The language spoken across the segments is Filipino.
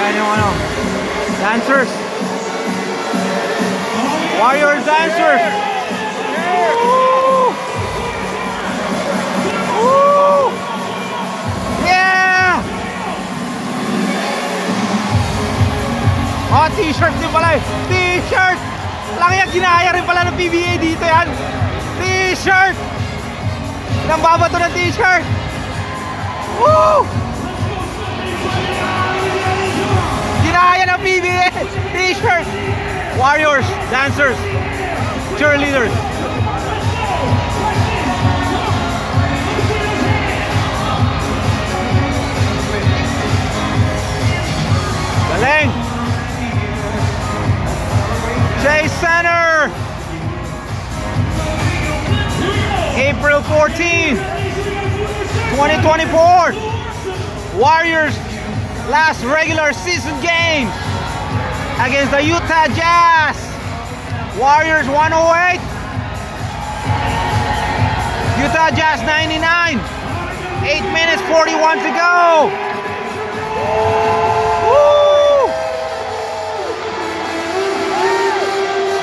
Ayan yung ano, dancers. Warriors dancers. Woo! Woo! Yeah! Oh, t-shirt din pala eh. T-shirt! Laki yan, ginaya rin pala ng PBA dito yan. T-shirt! Nang babato ng t-shirt. Woo! Ginaya ng PBA t-shirt. Warriors, dancers, cheerleaders. Galing. Chase Center. April 14, 2024. Warriors last regular season game against the Utah Jazz. Warriors 108. Utah Jazz 99. 8 minutes 41 to go. Woo!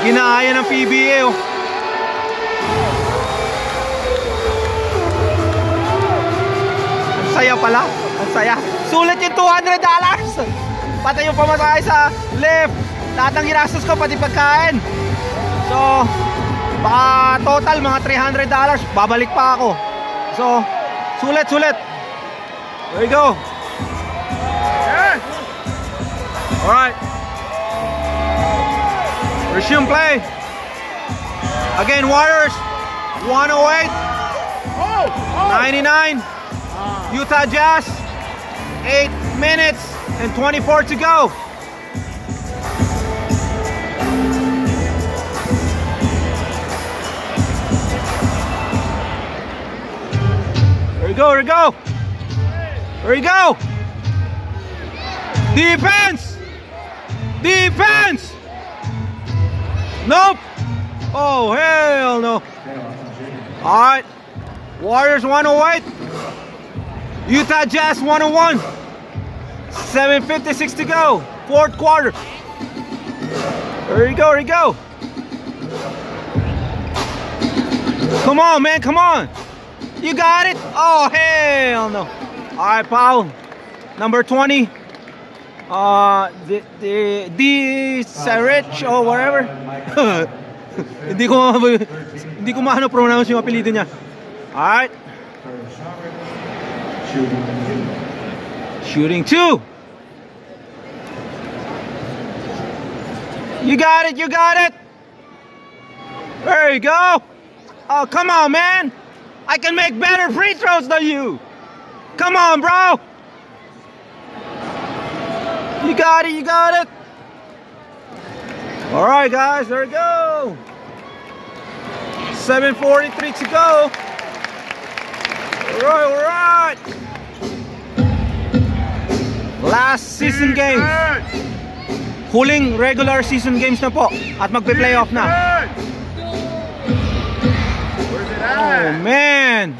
Ginaya ng PBA. Oh. Ang saya pala. Ang saya. Sulit yung $200. Pati yung pamasahe sa lift. Lahat ng ginastos ko, pati pagkain. So, baka total mga $300. Babalik pa ako. So, sulit. There you go. Alright. Resume play. Again, Warriors 108. 99. Utah Jazz 8 minutes and 24 to go. Here we go. Here we go. Defense. Defense. Nope. Oh, hell no. All right. Warriors 108. Utah Jazz 101. 7:56 to go. Fourth quarter. Here we go. Here we go. Come on, man. Come on. You got it? Oh, hell no. All right, Paul. Number 20. The Sarich or whatever. Hindi ko maano pronounce yung apelyido niya. All right. Shooting 2. You got it. You got it. There you go. Oh, come on, man. I can make better free throws than you. Come on, bro. You got it. You got it. All right, guys. There we go. 7:43 to go. All right. All right. Last season games. Huling regular season games na po. At magpe-playoff na. Oh, man.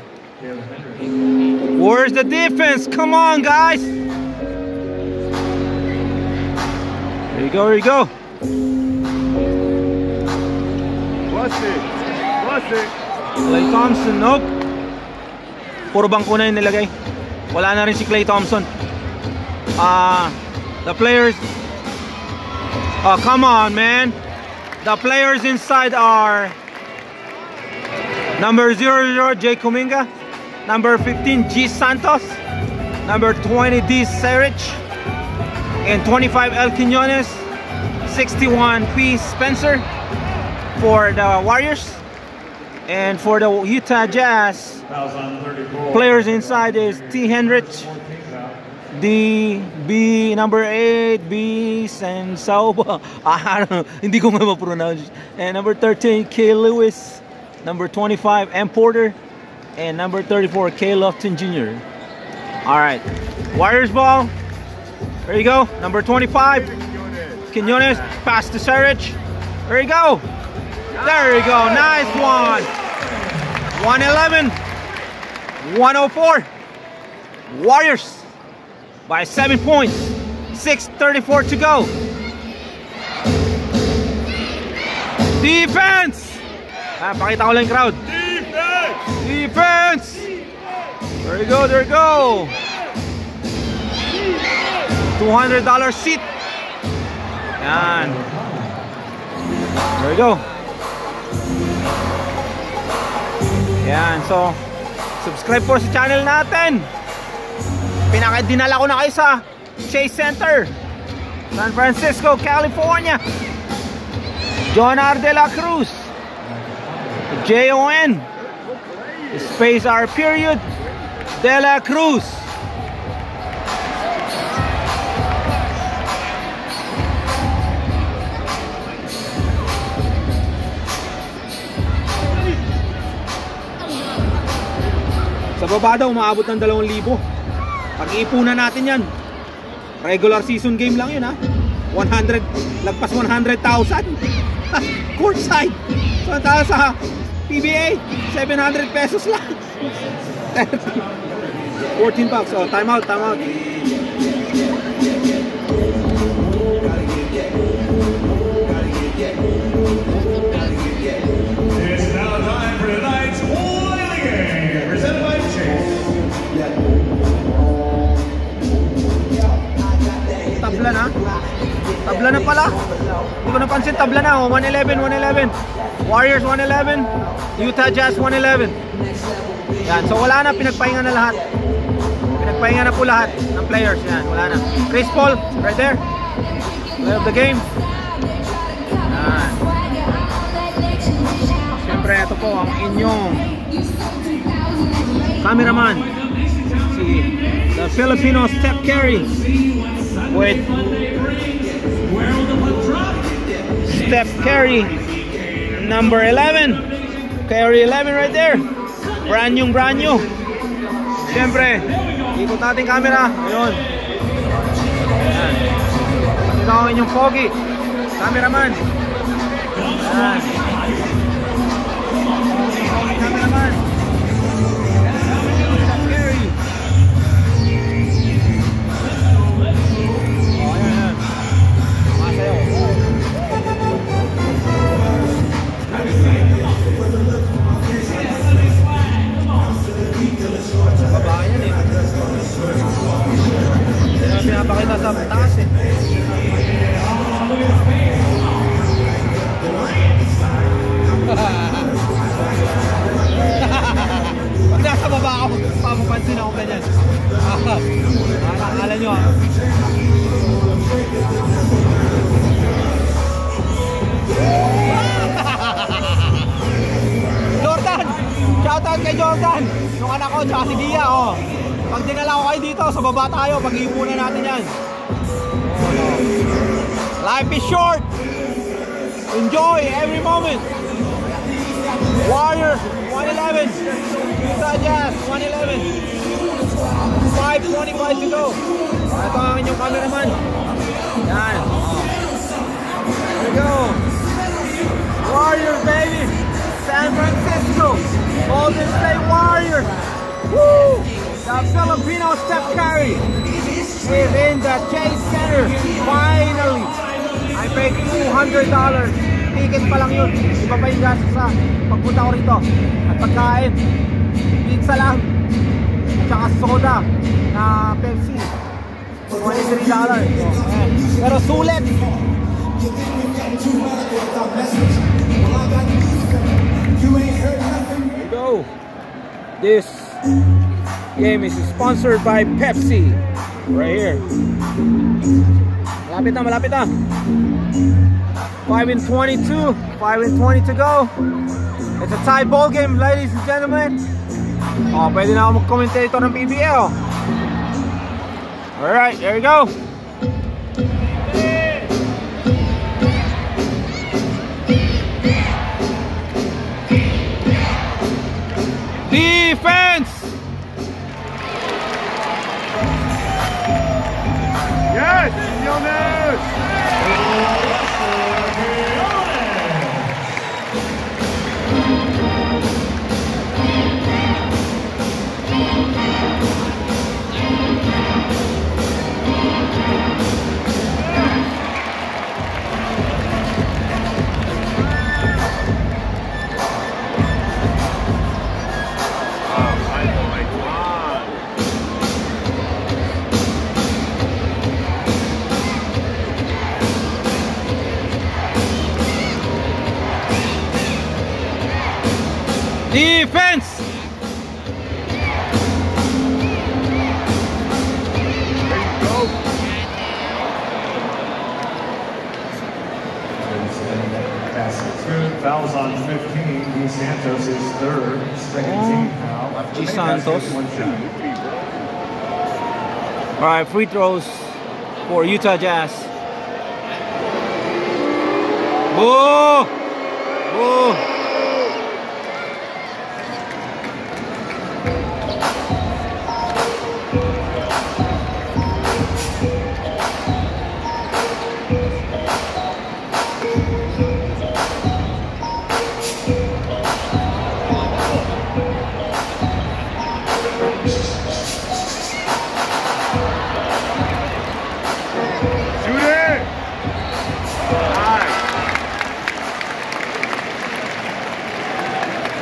Where's the defense? Come on, guys. There you go, there you go. Klay Thompson, nope. Puro bangko na yung nilagay. Wala na rin si Klay Thompson. The players. Oh, come on, man. The players inside are number 00, Jay Kuminga. Number 15, G. Santos. Number 20, D. Sarich. And 25, El Quinones. 61, P. Spencer for the Warriors. And for the Utah Jazz, players inside is T. Hendrich. D. B. Number 8, B. Sansauba. Hindi ko nga ma-pronounce. And number 13, K. Lewis. Number 25, M. Porter. And number 34, K. Lofton Jr. Alright, Warriors ball. There you go. Number 25, Quinones. Pass to Sarich. There you go. There you go. Nice one. 111. 104. Warriors by 7 points. 6:34 to go. Defense! Pakita ko lang yung crowd. Defense! There you go, there you go. $200 seat. Yan. There you go. Yan, so subscribe po sa channel natin. Dinala ko na kayo sa Chase Center, San Francisco, California. John R. De La Cruz, Jon space R period De La Cruz. Sa baba daw umaabot ng 2,000. Pag-iipunan natin yan. Regular season game lang yun ha. 100, lagpas 100,000. Courtside. So tayo sa PBA, 700 pesos lang. 14 bucks. Oh, time out, time out. It's now time for tonight's Oily Game, presented by Chase. Tabla na. Tabla na pala. Hindi ko napansin, tabla na. 111, 111. Warriors 111. Utah Jazz 111. Yan, so wala na, pinagpahinga na lahat. Pinagpahinga na po lahat ng players. Yan, wala na. Chris Paul, right there. Play of the game. Yan. Siyempre, ito po ang inyong cameraman. Si the Filipino Steph Curry with Steph Curry number 11. Curry 11 right there. Brand new, brand new. Siyempre, ikot natin camera. Ayun. Ayan. Ito ang inyong pogi cameraman. Ayan. Cameraman. Steph Curry. Oh, ayan, ayan. Masayaw. Baba yan eh. Hindi na pinapakita sa taas eh. Pag nasa baba ako, papapansin ako ganyan. Akala nyo ah. Jordan! Shoutout kay Jordan! Yung anak ko, tsaka si Dia oh. Pag dinala ko kayo dito, sa baba tayo, pag-iipunan natin yan. Life is short! Enjoy every moment! Warriors 111, Utah Jazz 111, 5:25 to go. Ito ang inyong cameraman. Yan. There we go. Warriors baby, San Francisco, Golden State Warriors. Woo! The Filipino Steph Curry is in the Chase Center. Finally, I paid $200. Ticket pa lang yun. Iba pa yung gastos sa pagpunta ko rito. At pagkain, pizza lang. At saka soda na Pepsi. $23. Pero sulit. Here we go. This game is sponsored by Pepsi. Right here. Malapit na, malapit na. 5:22 to go. It's a tie ball game, ladies and gentlemen. Oh, pwede na ako mag-commentator ng PBA oh. Alright, here we go. Defense! Yes, Jonas! Defense! Fouls on 15. G Santos is third. Second team foul. G Santos. Alright, free throws for Utah Jazz. Boo! Boo!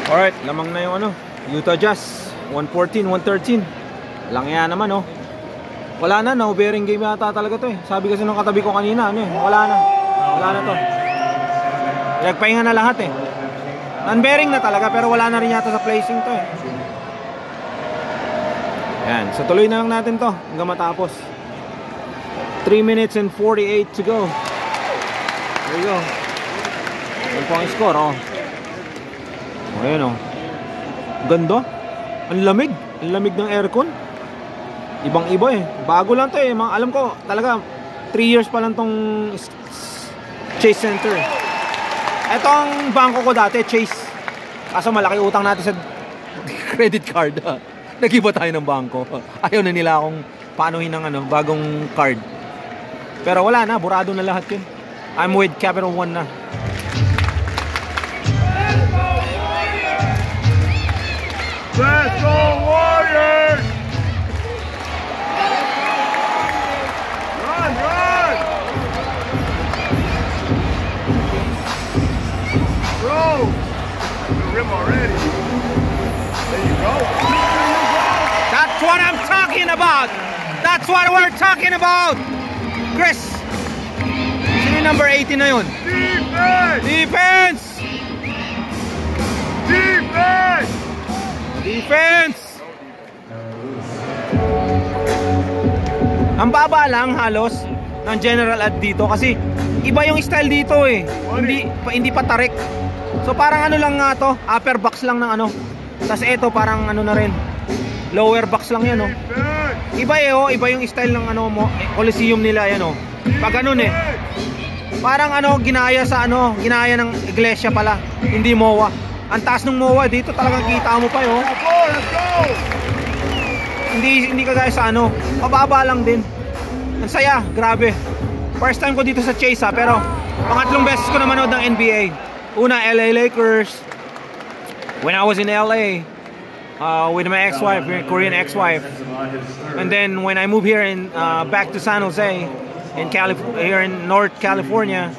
Alright, lamang na yung ano, Utah Jazz 114-113. Lang yan naman, oh. Wala na, no-bearing game yata talaga to eh. Sabi kasi nung katabi ko kanina, ano eh, wala na. Wala na to. Nagpahinga na lahat eh. Non-bearing na talaga, pero wala na rin yata sa placing to eh. Yan, so tuloy na lang natin to hanggang matapos. 3 minutes and 48 to go. There you go. Yan po ang score, oh. Ayan, oh. Ganda. Ang lamig. Ang lamig ng aircon. Ibang iba eh. Bago lang to eh. Alam ko talaga 3 years pa lang tong Chase Center. Etong bangko ko dati, Chase. Kaso malaki utang natin sa credit card. Nag-iba tayo ng bangko. Ayaw na nila akong paanuhin ng ano, bagong card. Pero wala na, burado na lahat yun. I'm with Capital One na. Let's go Warriors! Run, run! Bro! The rim already. There you go. That's what I'm talking about! That's what we're talking about! Chris! Sino yung number 18 na yun? Defense! Defense! Defense! Defense! Ang baba lang halos ng general ad dito kasi iba yung style dito eh. Hindi pa tarik. So parang ano lang nga to, upper box lang ng ano. Tapos ito parang ano na rin. Lower box lang yan, oh. Iba eh, oh, iba yung style ng ano mo, Coliseum nila yan, oh. Pag ganun eh. Parang ano ginaya sa ano, ginaya ng iglesia pala, hindi MOA. Ang taas ng MOA dito talagang kita mo pa, oh. Let's go! Hindi kagaya sa ano, mababa lang din. Ang saya, grabe. First time ko dito sa Chase ha, pero pangatlong beses ko na manood ng NBA. Una, LA Lakers. When I was in LA with my ex-wife, Korean ex-wife. And then when I moved here in back to San Jose here in North California,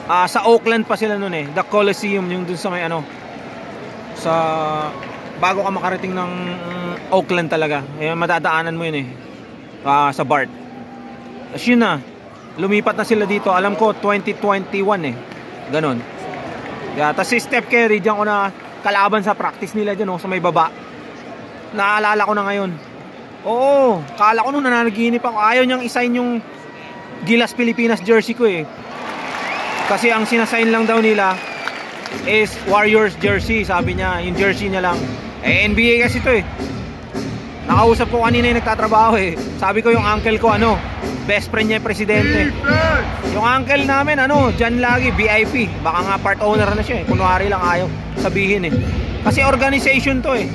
sa Oakland pa sila noon eh, the Coliseum, yung dun sa may ano, sa bago ka makarating ng Oakland talaga, madadaanan mo yun eh, sa BART. As yun na, lumipat na sila dito, alam ko 2021 eh, ganon. Tapos si Steph Curry diyan ko na kalaban sa practice nila dyan, oh, sa may baba. Naalala ko na ngayon. Oo, kala ko nung nananaginip ako, ayaw niyang isign yung Gilas Pilipinas jersey ko eh. Kasi ang sinasign lang daw nila is Warriors jersey, sabi niya, yung jersey niya lang. Eh NBA kasi to eh. Nakausap ko kanina yung nagtatrabaho eh. Sabi ko yung uncle ko ano, best friend niya yung presidente. Yung uncle namin ano, dyan lagi, VIP. Baka nga part owner na siya eh. Kunwari lang ayaw sabihin eh. Kasi organization to eh.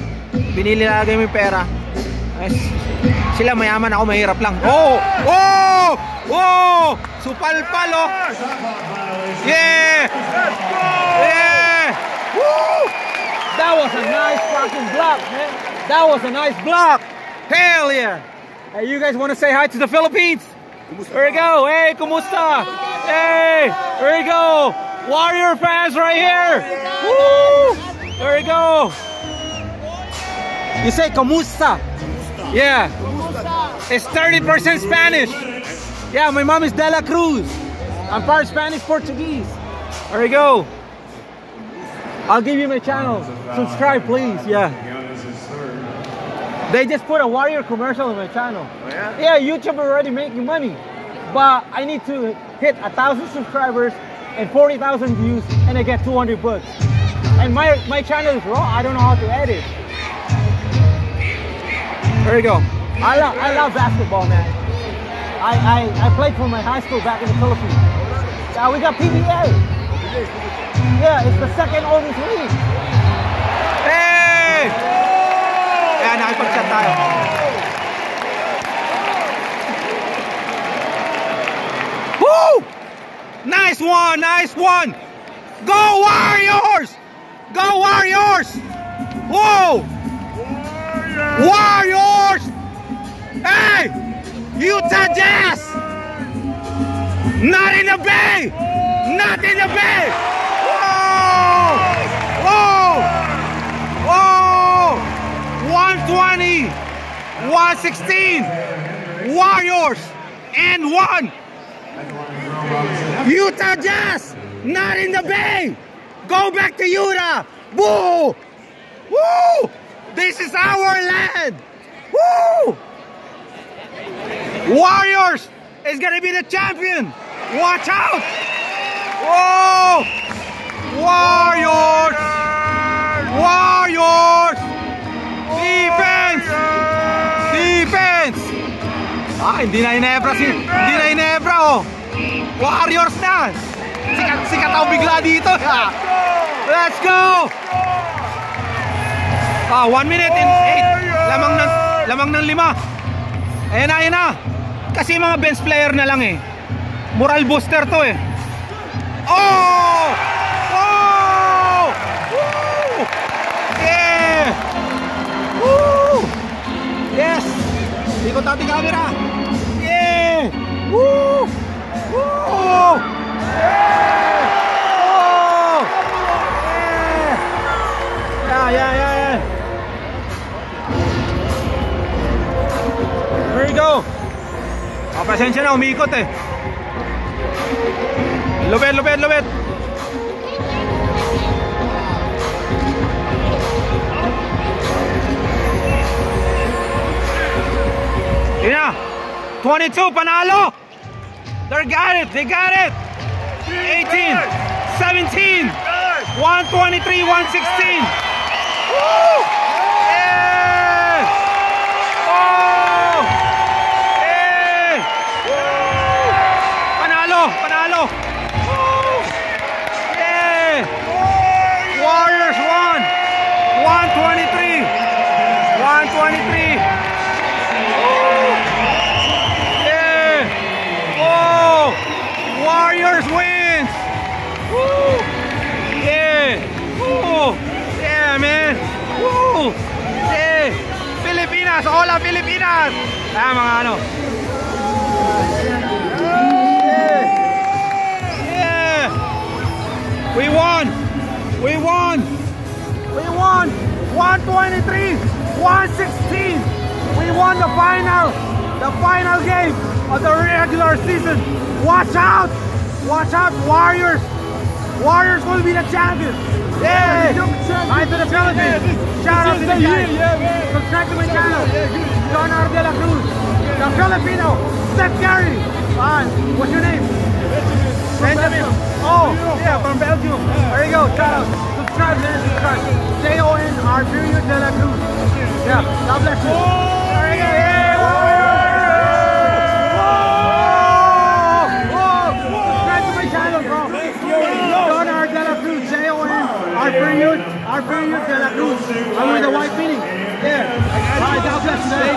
Binili lagi mo yung pera. Sila mayaman, ako mahirap lang. Oh! Oh! Oh! Supalpal oh! Yeah! Yeah! Woo! That was a nice fucking block, man. That was a nice block. Hell yeah! Hey, you guys want to say hi to the Philippines? There we go. Hey, kumusta? Hey, there we go. Warrior fans right here. Woo! There we go. You say kumusta? Yeah. It's 30% Spanish. Yeah, my mom is De La Cruz. I'm part Spanish Portuguese. There we go. I'll give you my channel. Subscribe, please. Yeah. They just put a Warrior commercial on my channel. Oh, yeah? Yeah, YouTube already making money, but I need to hit 1,000 subscribers and 40,000 views, and I get 200 bucks. And my channel is raw. I don't know how to edit. There you go. I love basketball, man. I played for my high school back in the Philippines. Yeah, we got PBA. Yeah, it's the second oldest league. Hey! Yeah, nakipag-chat tayo. Woo! Nice one, nice one. Go Warriors! Go Warriors! Whoa! Warriors! Hey! Utah Jazz! Not in the Bay! Not in the Bay! Whoa! Whoa! Whoa! 120! 116! Warriors! And 1! Utah Jazz! Not in the Bay! Go back to Utah! Woo! Woo! This is our land! Woo! Warriors is gonna be the champion! Watch out! Whoa! Warriors! Warriors! Defense! Defense! Ah, hindi na inebra oh! Warriors na! Sikat ako bigla dito! Let's go! 1 minute and 8. Lamang ng 5. Ayan na. Kasi mga bench player na lang eh. Moral booster to eh. Oh! Oh! Woo! Yeah! Woo! Yes! Ikot natin camera. Yeah! Woo! Woo! Yeah! Oh! Yeah! There you go. Pasensya na, umiikot eh. Lupit. Yun na. 22, panalo. They got it. 18, 17, 123, 116. Woo! Yeah! Oh! Yeah! Woo! Panalo! Woo! Yeah! Warriors won! 123! 123! Woo! Yeah! Oh! Warriors wins! Woo! Yeah! Woo! Yeah, man! Woo! Yeah! Pilipinas! Hola, Pilipinas! Mga ano. Yeah! We won! 123! 116! We won the final game of the regular season. Watch out! Warriors! Warriors will be the champions! Yeah! Hi to the Philippines! Shout out to the guys! Subscribe to my channel! Leonardo de la Cruz! The Filipino! Steph Curry! What's your name? Benjamin! Oh! Yeah, from Belgium! There you go! Shout out! Subscribe, man! Subscribe! J-O-N-R-de la Cruz! Yeah! God bless you! There you go! Yeah! Subscribe to my channel, bro! Leonardo de la Cruz! J-O-N-R-de la Cruz! I'm with the white meaning! Yeah! Alright, God bless you, man!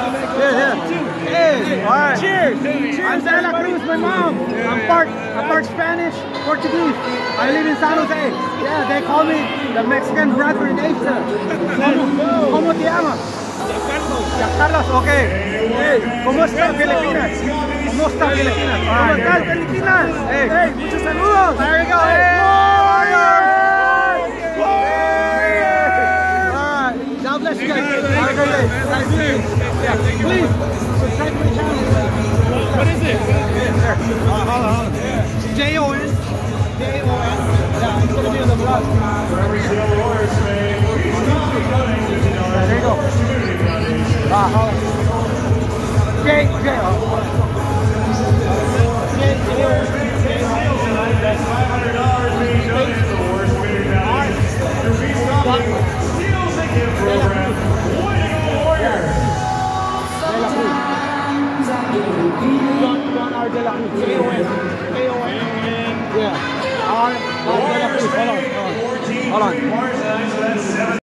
Yeah! Alright! Cheers! I'm De La Cruz, my mom! I'm part Spanish, Portuguese. I live in San Jose. Yeah, they call me the Mexican brother in Asia. ¿Cómo te llamas? Carlos, okay. Hey, ¿cómo está Filipinas? ¿Cómo está Filipinas? ¿Cómo estás Filipinas? Hey, muchos saludos. There you go. Hey, Warriors! God bless you guys. Have a great day. Nice to meet you. Yeah, please subscribe to my channel. What is it? Hold on. J-O-N. Yeah, it's gonna be on the vlog. For every sale of horse, please stop the running $50 There you go. Community Foundation. Jay. That's $500 being donated to the Horse Community Foundation. Your Feast Stop Steals a Gift program.